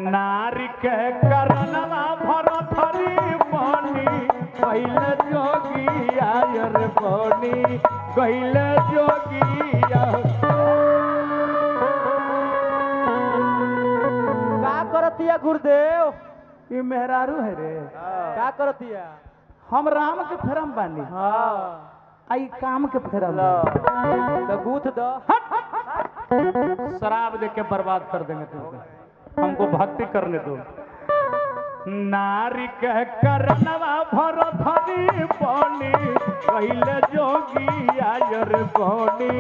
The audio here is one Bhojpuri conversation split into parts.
नारी के करनवा भरथरी बनी पहले जोगी आयर बनी पहले जोगी का करतिया गुरुदेव? ये मेहरारू है रे। का करतिया? हम राम के फेरम बानी। हाँ आई काम के फेरम तो गूथ दो। शराब दे के बर्बाद कर देंगे तुमको। हमको भक्ति करने दो। नारी के करनवा भरथरी बनी पहले जोगी आयर बनी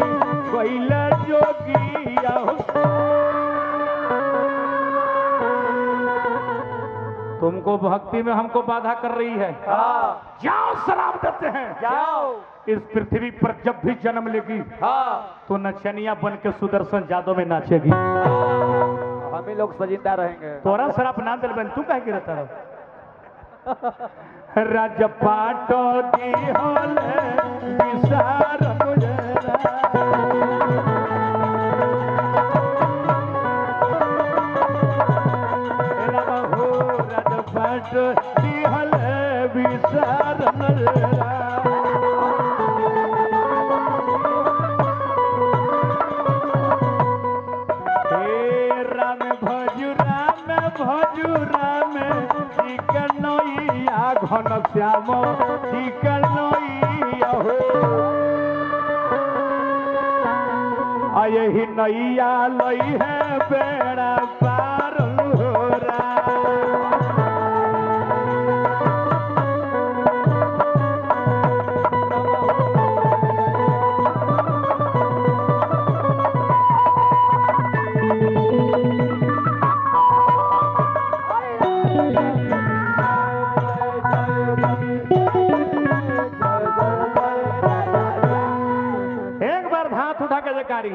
पहले जोगी तुमको भक्ति में हमको बाधा कर रही है। हाँ जाओ शराब देते हैं। जाओ। इस पृथ्वी पर जब भी जन्म लेगी हाँ तो नचनिया बन के सुदर्शन जादव में नाचेगी। हम ही लोग सजिंदा रहेंगे। तोरा शराब ना दिल बन तू कहे गिरता रहो। राजपाटो दी होले विसार गुजरा रामहो राजपाटो दी होले विसार गुजरा घन श्याम यही नैया लई है बेड़ा पार हो एक बार हाथ उठा के जयकारी।